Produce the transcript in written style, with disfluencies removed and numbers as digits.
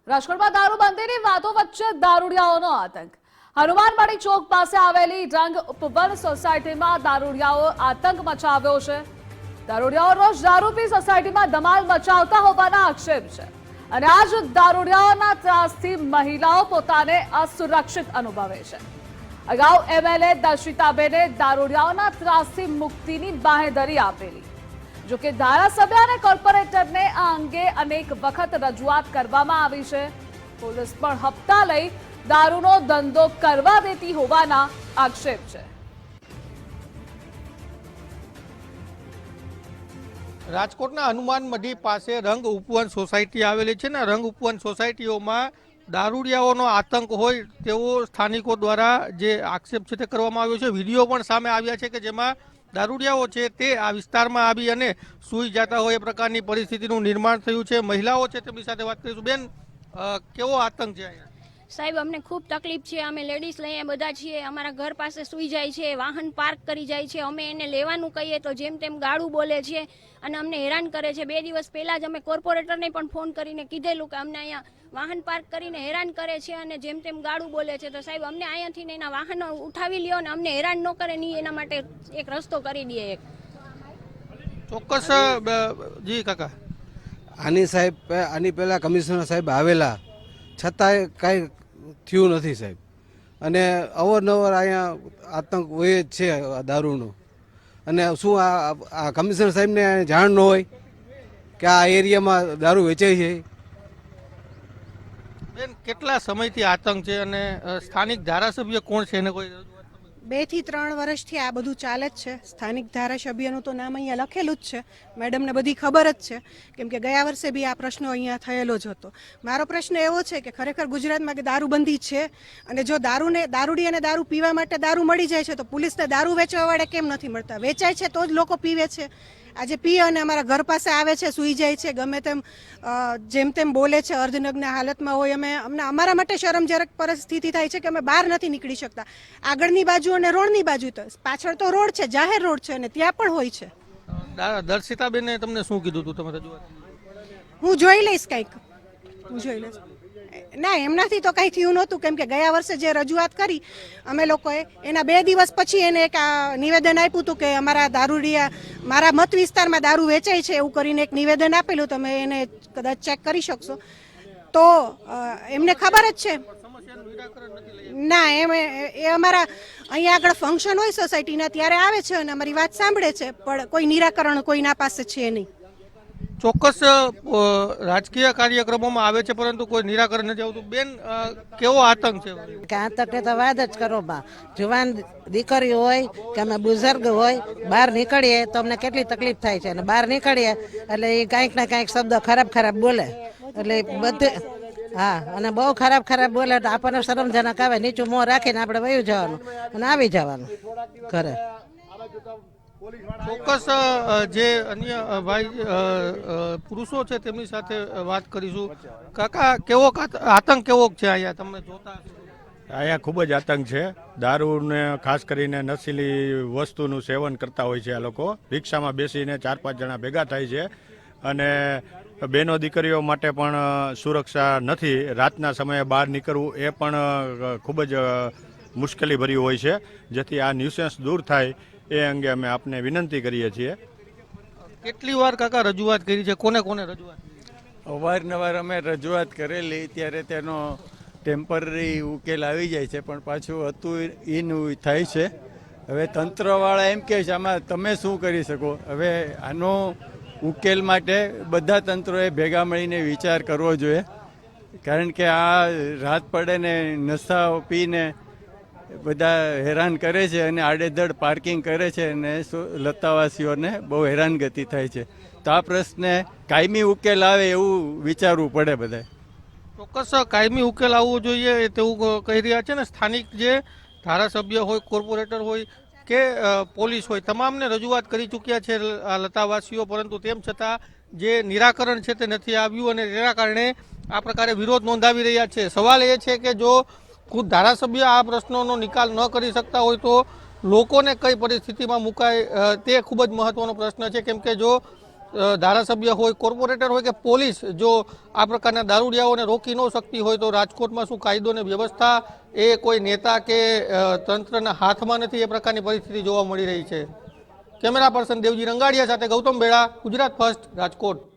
રાજકોટમાં દારૂબંધીની વાતો વચ્ચે દારૂડિયાઓનો આતંક। હનુમાનવાડી ચોક પાસે આવેલી રંગ ઉપવન સોસાયટીમાં દારૂડિયાઓ આતંક મચાવ્યો છે। દારૂડિયાઓ રોજ દારૂ પી સોસાયટીમાં ધમાલ મચાવતા હોવાના આક્ષેપ છે અને આજ દારૂડિયાઓના ત્રાસથી મહિલાઓ પોતાને અસુરક્ષિત અનુભવે છે। અગાઉ એમએલએ દર્શિતાબેને દારૂડિયાઓના ત્રાસથી મુક્તિની બાંહેધરી આપેલી। જો કે ધારાસભ્ય અને કોર્પોરેટરને આ અંગે અનેક વખત રજૂઆત કરવામાં આવી છે। પોલીસ પણ હપ્તા લઈ દારૂનો ધંધો કરવા દેતી હોવાના આક્ષેપ છે। રાજકોટના હનુમાન મઢી પાસે રંગ ઉપવન સોસાયટી આવેલી છે ને રંગ ઉપવન સોસાયટીઓમાં દારૂડિયાઓનો આતંક હોય તેવો સ્થાનિકો દ્વારા જે આક્ષેપ છે તે કરવામાં આવ્યો છે। વિડીયો પણ સામે આવ્યા છે કે જેમાં દારૂડિયાઓ છે તે આ વિસ્તારમાં આવી અને સૂઈ જતા હોય એ પ્રકારની પરિસ્થિતિનું નિર્માણ થયું છે। મહિલાઓ છે તેમની સાથે વાત કરીશું। બેન, કેવો આતંક છે અહીંયા? સાહેબ, અમને ખૂબ તકલીફ છે। અમે લેડીઝ લઈએ બધા છીએ, અમારા ઘર પાસે સૂઈ જાય છે, વાહન પાર્ક કરી જાય છે। અમે એને લેવાનું કહીએ તો જેમ તેમ ગાળું બોલે છે અને અમને હેરાન કરે છે। 2 દિવસ પહેલાં જ અમે કોર્પોરેટરને પણ ફોન કરીને કીધેલું કે અમને અહીંયા વાહન પાર્ક કરીને હેરાન કરે છે અને જેમ તેમ ગાળું બોલે છે। તો સાહેબ, અમને અહીંયાથી એના વાહનો ઉઠાવી લ્યો અને અમને હેરાન ન કરે નહીં એના માટે એક રસ્તો કરી દે। એક ચોક્કસ જી કાકા, આની પહેલા કમિશનર સાહેબ આવેલા છતાંય કાંઈ થયું નથી સાહેબ, અને અવારનવાર અહીંયા આતંક હોય જ છે દારૂનો। અને શું આ કમિશનર સાહેબને જાણ ન હોય કે આ એરિયામાં દારૂ વેચાય છે? બેન, કેટલા સમયથી આતંક છે અને સ્થાનિક ધારાસભ્ય કોણ છે એને કોઈ 2 થી 3 વર્ષથી આ બધું ચાલે જ છે। સ્થાનિક ધારાસભ્યનું તો નામ અહીંયા લખેલું જ છે, મેડમને બધી ખબર જ છે, કેમ કે ગયા વર્ષે બી આ પ્રશ્નો અહીંયા થયેલો જ હતો। મારો પ્રશ્ન એવો છે કે ખરેખર ગુજરાતમાં કે દારૂબંધી છે અને જો દારૂડીયાને દારૂ પીવા માટે દારૂ મળી જાય છે તો પોલીસને દારૂ વેચવા વાળે કેમ નથી મળતા? વેચાય છે તો જ લોકો પીવે છે। આજે પી અને અમારા ઘર પાસે આવે છે, સૂઈ જાય છે, ગમે તેમ જેમ તેમ બોલે છે, અર્ધનગ્ન હાલતમાં હોય। અમને અમારા માટે શરમજનક પરિસ્થિતિ થાય છે કે અમે બહાર નથી નીકળી શકતા। આગળની બાજુ અને રોડની બાજુ, તો પાછળ તો રોડ છે, જાહેર રોડ છે અને ત્યાં પણ હોય છે। દર્શિતાબેને તમને શું કીધું હતું? તમે રજૂઆત? હું જોઈ લઈશ કંઈક, હું જોઈ લઈશ। ના, એમનાથી તો કંઈ થયું નહોતું, કેમ કે ગયા વર્ષે જે રજૂઆત કરી અમે લોકોએ એના 2 દિવસ પછી એને એક નિવેદન આપ્યું હતું કે અમારા દારૂડિયા મારા મત વિસ્તારમાં દારૂ વેચાય છે એવું કરીને એક નિવેદન આપેલું। તમે એને કદાચ ચેક કરી શકશો તો એમને ખબર જ છે। ના, એ અમારા અહીંયા આગળ ફંક્શન હોય સોસાયટીના ત્યારે આવે છે અને અમારી વાત સાંભળે છે, પણ કોઈ નિરાકરણ કોઈના પાસે છે નહીં। ચોક્કસ રાજકીય કાર્યક્રમોમાં આવે છે પરંતુ કોઈ નિરાકરણ નથી આવતું। બેન, કેવો આતંક છે? કે આતંકની તો વાત જ કરો બા। જુવાન દીકરી હોય કે અમે બુઝુર્ગ હોય, બહાર નીકળીએ તો અમને કેટલી તકલીફ થાય છે અને બહાર નીકળીએ એટલે એ કાંઈક ને કાંઈક શબ્દ ખરાબ બોલે, એટલે બધે હા, અને બહુ ખરાબ બોલે તો આપણને શરમજનક આવે। નીચું મોં રાખીને આપણે વયું જવાનું અને આવી જવાનું ઘરે। ચોક્કસ જે અન્ય ભાઈ પુરુષો છે તેમની સાથે વાત કરીશું। કાકા, કેવો આતંક કેવો છે અહીંયા તમને જોતા? અહીંયા ખૂબ જ આતંક છે। દારૂને ખાસ કરીને નશીલી વસ્તુનું સેવન કરતા હોય છે આ લોકો। રિક્ષામાં બેસીને 4-5 જણા ભેગા થાય છે અને બહેનો દીકરીઓ માટે પણ સુરક્ષા નથી। રાતના સમયે બહાર નીકળવું એ પણ ખૂબ જ મુશ્કેલી ભર્યું હોય છે। જેથી આ ન્યુસન્સ દૂર થાય એ અંગે અમે આપને વિનંતી કરીએ છીએ। કેટલી વાર કાકા રજૂઆત કરી છે? કોને રજૂઆત? અવારનવાર અમે રજૂઆત કરેલી, ત્યારે તેનો ટેમ્પરરી ઉકેલ આવી જાય છે, પણ પાછું હતું એનું થાય છે। હવે તંત્રવાળા એમ કહે છે આમાં તમે શું કરી શકો? હવે આનો ઉકેલ માટે બધા તંત્રોએ ભેગા મળીને વિચાર કરવો જોઈએ, કારણ કે આ રાત પડે ને નશા પીને બધા હેરાન કરે છે અને આડેધડ પાર્કિંગ કરે છે અને લતાવાસીઓને બહુ હેરાનગતિ થાય છે। તો આ પ્રશ્ને કાયમી ઉકેલ આવે એવું વિચારવું પડે બધાએ। ચોક્કસ કાયમી ઉકેલ આવવો જોઈએ તેવું કહી રહ્યા છે ને સ્થાનિક જે ધારાસભ્ય હોય, કોર્પોરેટર હોય કે પોલીસ હોય, તમામને રજૂઆત કરી ચૂક્યા છે લતાવાસીઓ, પરંતુ તેમ છતાં જે નિરાકરણ છે તે નથી આવ્યું અને તેના કારણે આ પ્રકારે વિરોધ નોંધાવી રહ્યા છે। સવાલ એ છે કે જો ખુદ ધારાસભ્ય આ પ્રશ્નોનો નિકાલ ન કરી શકતા હોય તો લોકોને કઈ પરિસ્થિતિમાં મુકાય તે ખૂબ જ મહત્વનો પ્રશ્ન છે, કેમ કે જો ધારાસભ્ય હોય, કોર્પોરેટર હોય કે પોલીસ જો આ પ્રકારના દારૂડિયાઓને રોકી ન શકતી હોય તો રાજકોટમાં શું કાયદો અને વ્યવસ્થા એ કોઈ નેતા કે તંત્રના હાથમાં નથી? એ પ્રકારની પરિસ્થિતિ જોવા મળી રહી છે. કેમેરા પર્સન દેવજી રંગાડિયા સાથે ગૌતમ બેડા, ગુજરાત ફર્સ્ટ, રાજકોટ.